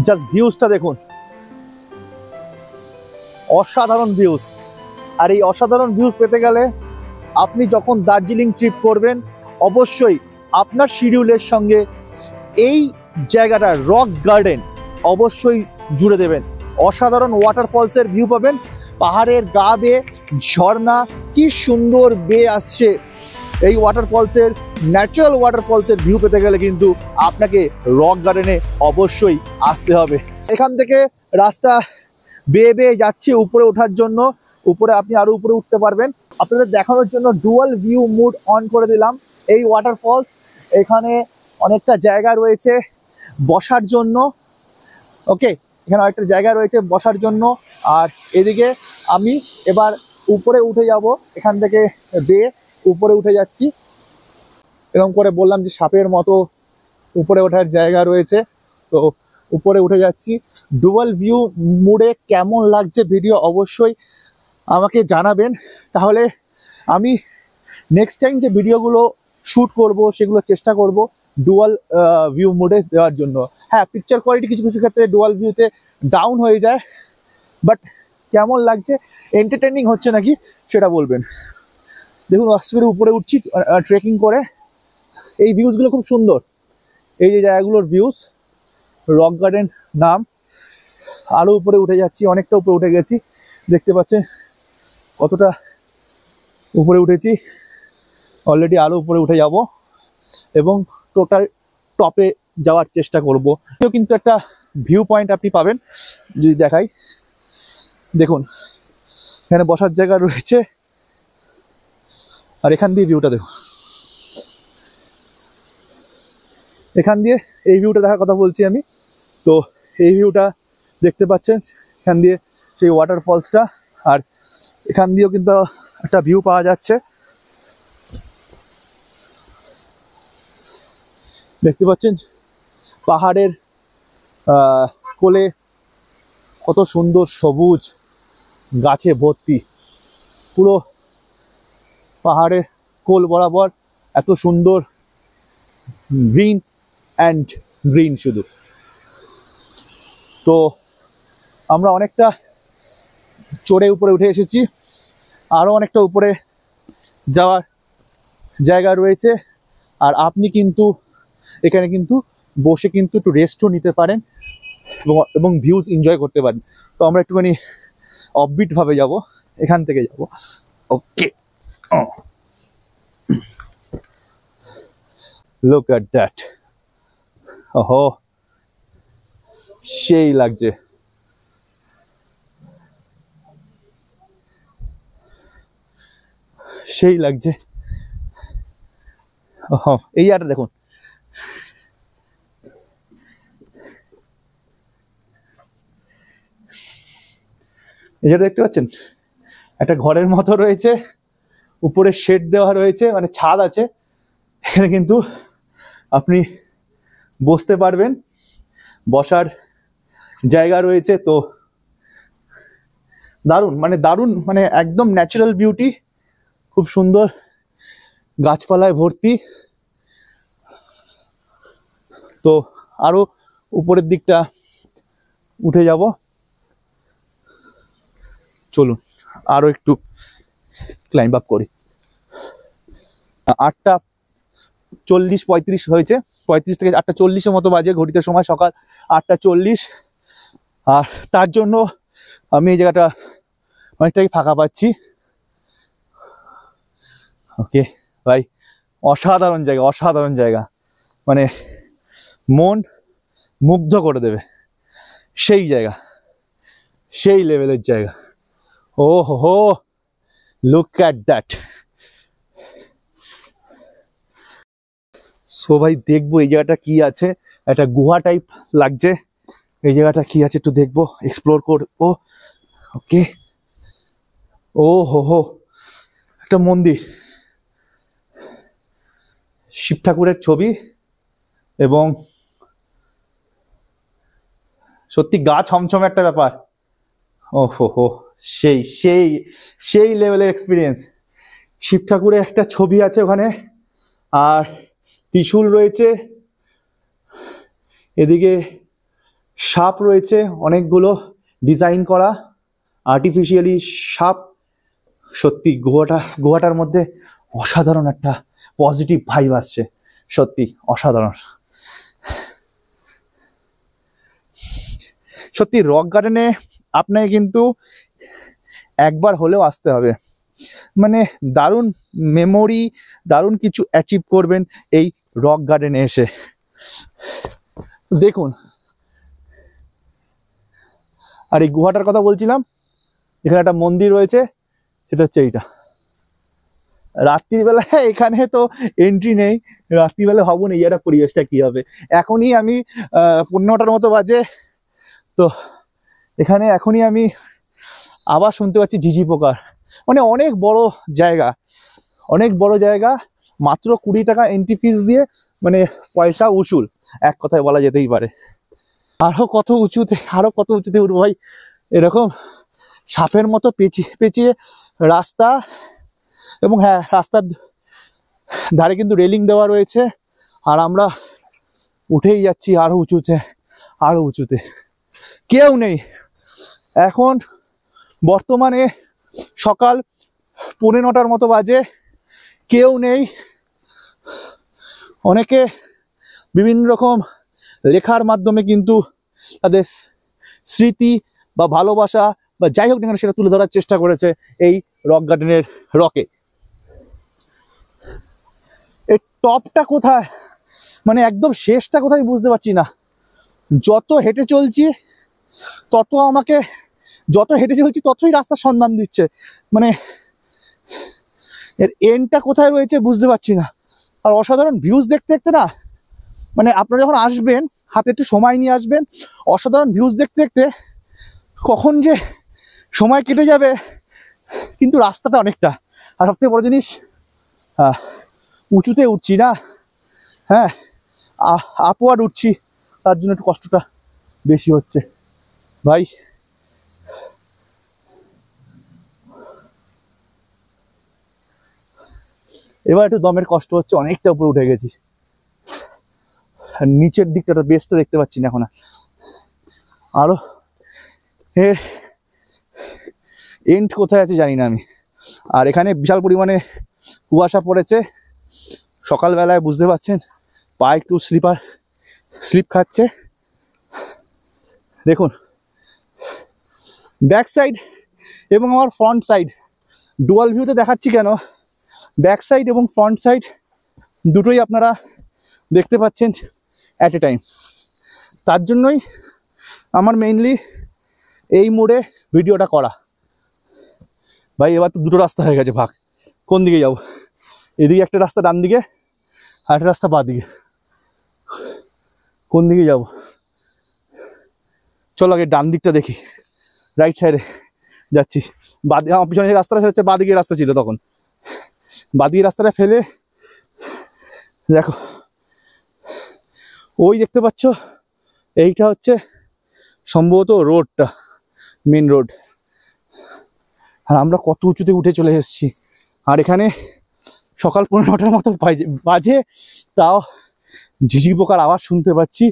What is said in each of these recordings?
Just ভিউজটা দেখুন, অসাধারণ views. আর এই অসাধারণ ভিউজ পেতে গেলে আপনি যখন দার্জিলিং ট্রিপ করবেন অবশ্যই আপনার শিডিউলের সঙ্গে এই জায়গাটা রক গার্ডেন অবশ্যই জুড়ে দেবেন। অসাধারণ ওয়াটারফলসের ভিউ পাবেন, পাহাড়ের গা বেয়ে ঝর্ণা কি সুন্দর বেয়ে আসছে। এই ওয়াটারফলসের ন্যাচারাল ওয়াটারফলসের ভিউ পেতে গেলে কিন্তু আপনাকে রক গার্ডেনে অবশ্যই আসতে হবে। এখান থেকে রাস্তা বেয়ে বেয়ে যাচ্ছে উপরে ওঠার জন্য, উপরে আপনি আরো উপরে উঠতে পারবেন। আপনাদের দেখানোর জন্য ডুয়াল ভিউ মোড অন করে দিলাম। এই ওয়াটারফলস এখানে অনেকটা জায়গা রয়েছে বসার জন্য, ওকে, এখানে অনেকটা জায়গা রয়েছে বসার জন্য। আর এদিকে আমি এবার উপরে উঠে যাব, এখান থেকে বেয়ে উপরে উঠে যাচ্ছি। এরকম করে বললাম যে সাপের মতো উপরে ওঠার জায়গা রয়েছে, তো উপরে উঠে যাচ্ছি। ডুয়াল ভিউ মোডে কেমন লাগছে ভিডিও অবশ্যই আমাকে জানাবেন, তাহলে আমি নেক্সট টাইম যে ভিডিওগুলো শ্যুট করব সেগুলো চেষ্টা করব ডুয়াল ভিউ মোডে দেওয়ার জন্য। হ্যাঁ, পিকচার কোয়ালিটি কিছু কিছু ক্ষেত্রে ডুয়াল ভিউতে ডাউন হয়ে যায়, বাট কেমন লাগছে, এন্টারটেইনিং হচ্ছে নাকি সেটা বলবেন। দেখুন আস্তে করে উপরে উঠছি ট্রেকিং করে। এই ভিউজগুলো খুব সুন্দর, এই যে জায়গাগুলোর ভিউজ, রক গার্ডেন নাম। আরও উপরে উঠে যাচ্ছি, অনেকটা উপরে উঠে গেছি, দেখতে পাচ্ছেন কতটা উপরে উঠেছি। অলরেডি আরও উপরে উঠে যাব এবং টোটাল টপে যাওয়ার চেষ্টা করব। কিন্তু একটা ভিউ পয়েন্ট আপনি পাবেন যদি দেখাই, দেখুন এখানে বসার জায়গা রয়েছে। আর এখান দিয়ে ভিউটা দেখুন, এখান দিয়ে এই ভিউটা দেখার কথা বলছি আমি। তো এই ভিউটা দেখতে পাচ্ছেন এখান দিয়ে সেই ওয়াটারফলসটা, আর এখান দিয়েও কিন্তু একটা ভিউ পাওয়া যাচ্ছে। দেখতে পাচ্ছেন পাহাড়ের কোলে কত সুন্দর সবুজ গাছে ভর্তি, পুরো পাহাড়ের কোল বরাবর এত সুন্দর গ্রিন অ্যান্ড গ্রিন শুধু। তো আমরা অনেকটা চড়ে উপরে উঠে এসেছি, আরও অনেকটা উপরে যাওয়ার জায়গা রয়েছে। আর আপনি কিন্তু এখানে কিন্তু বসে কিন্তু একটু রেস্টও নিতে পারেন এবং ভিউজ এনজয় করতে পারেন। তো আমরা একটুখানি অফবিট ভাবে যাব, এখান থেকে যাব। ওকে, লুক এট দ্যাট, ওহো সেই লাগছে। সেই লাগছে, ওহো এই জায়গাটা দেখুন, এই জায়গাটা দেখতে পাচ্ছেন একটা ঘরের মতো রয়েছে, উপরে শেড দেওয়া রয়েছে, মানে ছাদ আছে। এখানে কিন্তু আপনি বসতে পারবেন, বসার জায়গা রয়েছে। তো দারুণ, মানে দারুণ, মানে একদম ন্যাচারাল বিউটি, খুব সুন্দর গাছপালায় ভর্তি। তো আরো উপরের দিকটা উঠে যাব, চলুন আরো একটু ক্লাইম্ব আপ করি। 8:40-35 হয়েছে, 35 থেকে 8:40 মতো বাজে ঘড়িতে সময়, সকাল 8:40। আর তার জন্য আমি এই জায়গাটা অনেকটাই ফাঁকা পাচ্ছি। ওকে ভাই, অসাধারণ জায়গা, অসাধারণ জায়গা, মানে মন মুগ্ধ করে দেবে সেই জায়গা, সেই লেভেলের জায়গা। ও হো, লুক অ্যাট দ্যাট। সো ভাই দেখবো এই জায়গাটা কি আছে, একটা গুহা টাইপ লাগছে। এই জায়গাটা কি আছে একটু দেখবো, এক্সপ্লোর করবো। ওকে, ও হো, একটা মন্দির, শিব ঠাকুরের ছবি, এবং সত্যি গা ছমছমে একটা ব্যাপার। ও হো, সেই সেই সেই লেভেলের এক্সপিরিয়েন্স। শিব ঠাকুরের একটা ছবি আছে ওখানে, আর ত্রিশূল রয়েছে, এদিকে সাপ রয়েছে অনেকগুলো ডিজাইন করা আর্টিফিশিয়ালি সাপ। সত্যি গুহাটার মধ্যে অসাধারণ একটা পজিটিভ ভাইব আসছে, সত্যি অসাধারণ। সত্যি রক গার্ডেনে আপনাকে কিন্তু একবার হলেও আসতে হবে, মানে দারুণ মেমোরি, দারুণ কিছু অ্যাচিভ করবেন এই রক গার্ডেনে এসে। দেখুন, আর এই গুহাটার কথা বলছিলাম, এখানে একটা মন্দির রয়েছে, সেটা হচ্ছে এইটা। রাত্রিবেলায় এখানে তো এন্ট্রি নেই, রাত্রিবেলা ভাবুন এই একটা পরিবেশটা কী হবে। এখনই আমি 9:30 মতো বাজে, তো এখানে এখনই আমি আবার শুনতে পাচ্ছি ঝিঝি পোকার। মানে অনেক বড় জায়গা, অনেক বড় জায়গা, মাত্র 20 টাকা এন্ট্রি ফিস দিয়ে, মানে পয়সা উসুল, এক কথায় বলা যেতেই পারে। আরও কত উঁচুতে উঠবো ভাই, এরকম সাপের মতো পেঁচিয়ে রাস্তা, এবং হ্যাঁ, রাস্তার ধারে কিন্তু রেলিং দেওয়া রয়েছে, আর আমরা উঠেই যাচ্ছি আরও উঁচুতে। কেউ নেই এখন, বর্তমানে সকাল 9:45 মতো বাজে, কেউ নেই। অনেকে বিভিন্ন রকম লেখার মাধ্যমে কিন্তু তাদের স্মৃতি বা ভালোবাসা বা যাই হোক না কেন সেটা তুলে ধরার চেষ্টা করেছে এই রক গার্ডেনের রকে। এই টপটা কোথায়, মানে একদম শেষটা কোথায় বুঝতে পারছি না। যত হেঁটে চলছি ততই রাস্তার সন্ধান দিচ্ছে, মানে এর এন্ডটা কোথায় রয়েছে বুঝতে পারছি না। আর অসাধারণ ভিউজ দেখতে দেখতে না, মানে আপনারা যখন আসবেন হাতে একটু সময় নিয়ে আসবেন, অসাধারণ ভিউজ দেখতে দেখতে কখন যে সময় কেটে যাবে, কিন্তু রাস্তাটা অনেকটা। আর সবথেকে বড় জিনিস, উঁচুতে উঠছি না, হ্যাঁ আপওয়ার্ড উঠছি, তার জন্য একটু কষ্টটা বেশি হচ্ছে ভাই। এবার একটু দমের কষ্ট হচ্ছে, অনেকটা উপরে উঠে গেছি, আর নিচের দিকটা বেসটা দেখতে পাচ্ছি না এখন। আরো এর এন্ড কোথায় আছে জানি না আমি। আর এখানে বিশাল পরিমাণে কুয়াশা পড়েছে, সকালবেলায় বুঝতে পারছেন পা একটু স্লিপ খাচ্ছে। দেখুন, ব্যাক সাইড এবং আমার ফ্রন্ট সাইড ডুয়াল ভিউতে দেখাচ্ছি কেন, ব্যাক সাইড এবং ফ্রন্ট সাইড দুটোই আপনারা দেখতে পাচ্ছেন অ্যাট এ টাইম। তার জন্যই আমার মেইনলি এই মোড়ে ভিডিওটা করা। ভাই এবার তো দুটো রাস্তা হয়ে গেছে, ভাগ কোন দিকে যাব? এদিকে একটা রাস্তা ডান দিকে, আর একটা রাস্তা বাঁ দিকে, কোন দিকে যাব? চলো আগে ডান দিকটা দেখি, রাইট সাইডে যাচ্ছি। আমার পিছনে যে রাস্তাটা হচ্ছে বাঁ দিকের রাস্তা ছিল, তখন বাঁ দিকের রাস্তাটা ফেলে দেখো ওই দেখতে পাচ্ছ, এইটা হচ্ছে সম্ভবত রোডটা, মেন রোড। আর আমরা কত উঁচুতে উঠে চলে এসেছি, আর এখানে সকাল 9:30 মতো বাজে, তাও ঝিঝি পোকার আওয়াজ শুনতে পাচ্ছি,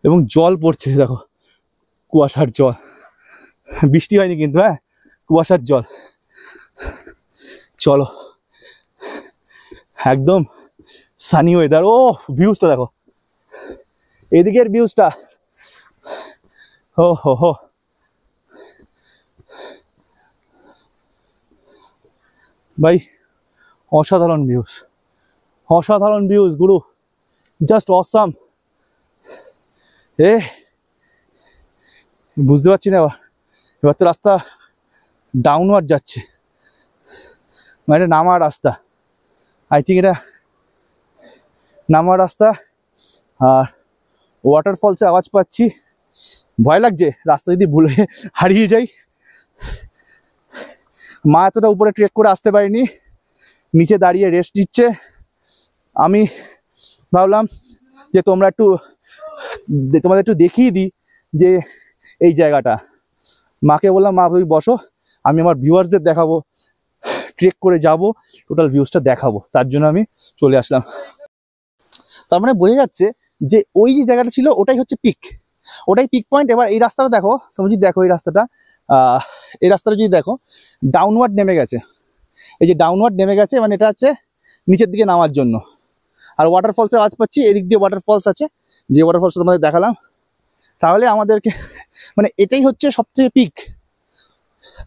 এবং জল পড়ছে, দেখো কুয়াশার জল, বৃষ্টি হয়নি কিন্তু, হ্যাঁ কুয়াশার জল। চলো, একদম সানি ওয়েদার। ও ভিউজটা দেখো, এদিকের ভিউজটা, হো ভাই, অসাধারণ ভিউজ গুরু, জাস্ট অসাম। বুঝতে পারছি না, এবার তো রাস্তা ডাউনওয়ার্ড যাচ্ছে, মানে নামার রাস্তা, আই থিঙ্ক এটা নামার রাস্তা। আর ওয়াটারফলসে আওয়াজ পাচ্ছি, ভয় লাগছে রাস্তা যদি ভুলে হারিয়ে যাই। মা এতটা উপরে ট্রেক করে আসতে পারিনি, নিচে দাঁড়িয়ে রেস্ট নিচ্ছে। আমি ভাবলাম যে তোমাদের একটু দেখিয়ে দিই যে এই জায়গাটা। মাকে বললাম, মা তুমি বসো, আমি আমার ভিউয়ার্সদের দেখাবো, ট্রেক করে যাব, টোটাল ভিউজটা দেখাবো, তার জন্য আমি চলে আসলাম। তার মানে বোঝা যাচ্ছে যে ওই যে জায়গাটা ছিল ওটাই হচ্ছে পিক, ওটাই পিক পয়েন্ট। এবার এই রাস্তাটা দেখো, সৌম্যজিৎ দেখো এই রাস্তাটা, এই রাস্তাটা যদি দেখো ডাউনওয়ার্ড নেমে গেছে, এই যে ডাউনওয়ার্ড নেমে গেছে, মানে এটা হচ্ছে নিচের দিকে নামার জন্য। আর ওয়াটারফলসে আওয়াজ পাচ্ছি, এদিক দিয়ে ওয়াটারফলস আছে, যে ওয়াটারফলসটা তোমাদের দেখালাম। তাহলে আমাদেরকে মানে এটাই হচ্ছে সবথেকে পিক।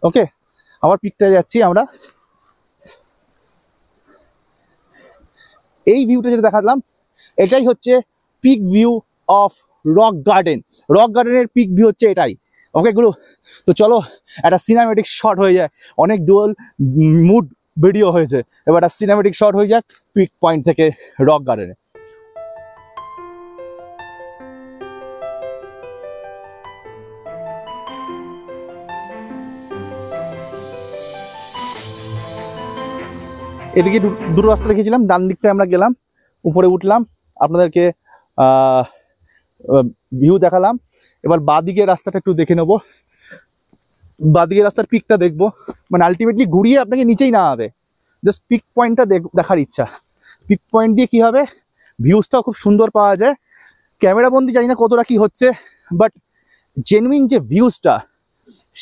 ওকে, আবার পিকটায় যাচ্ছি আমরা। এই ভিউটা যেটা দেখালাম এটাই হচ্ছে peak view of rock garden. Rock গার্ডেনের পিক ভিউ হচ্ছে এটাই। ওকে গুরু, তো চলো একটা সিনেমেটিক শট হয়ে যায়, অনেক ডুয়াল মুড ভিডিও হয়েছে, এবার একটা সিনেমেটিক শট হয়ে যাক পিক পয়েন্ট থেকে রক গার্ডেনে। এদিকে দুটো রাস্তা দেখিয়েছিলাম, ডান দিকটায় আমরা গেলাম, উপরে উঠলাম, আপনাদেরকে ভিউ দেখালাম। এবার বাঁদিকের রাস্তাটা একটু দেখে নেবো, বাঁদিকের রাস্তার পিকটা দেখবো, মানে আলটিমেটলি ঘুরিয়ে আপনাকে নিচেই নামাবে, জাস্ট পিক পয়েন্টটা দেখার ইচ্ছা। পিক পয়েন্ট দিয়ে কী হবে, ভিউজটাও খুব সুন্দর পাওয়া যায়। ক্যামেরা বন্দি জানি না কতটা কী হচ্ছে, বাট জেনুইন যে ভিউজটা,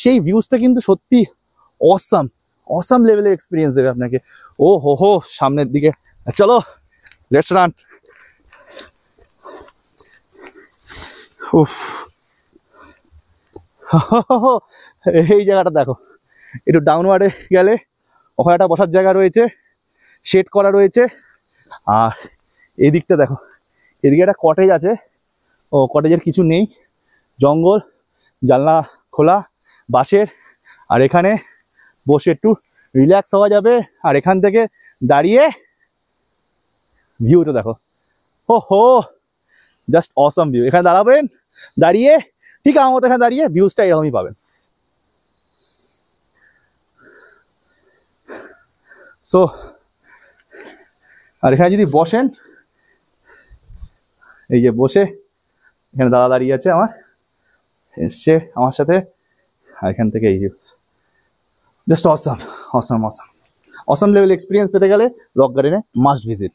সেই ভিউজটা কিন্তু সত্যি অসাম, অসাম লেভেলের এক্সপিরিয়েন্স দেবে আপনাকে। ও হো হো, সামনের দিকে চলো, লেটস রান। এই জায়গাটা দেখো, একটু ডাউনওয়ার্ডে গেলে ওখানে একটা বসার জায়গা রয়েছে, শেড করা রয়েছে। আর এদিকটা দেখো, এদিকে একটা কটেজ আছে, ও কটেজের কিছু নেই, জঙ্গল, জানলা খোলা বাঁশের। আর এখানে বসে একটু রিল্যাক্স হওয়া যাবে। আর এখান থেকে দাঁড়িয়ে ভিউটা দেখো, ও হো, জাস্ট অসাম ভিউ। এখানে দাঁড়াবেন, দাঁড়িয়ে ঠিক আমার মতো এখানে দাঁড়িয়ে ভিউজটা এরকমই পাবেন। সো আর এখানে যদি বসেন, এই যে বসে এখানে দাদা দাঁড়িয়ে আছে আমার, এসছে আমার সাথে, আর এখান থেকে এই just awesome awesome awesome awesome level experience পেতে গেলে রক গার্ডেনে মাস্ট ভিজিট।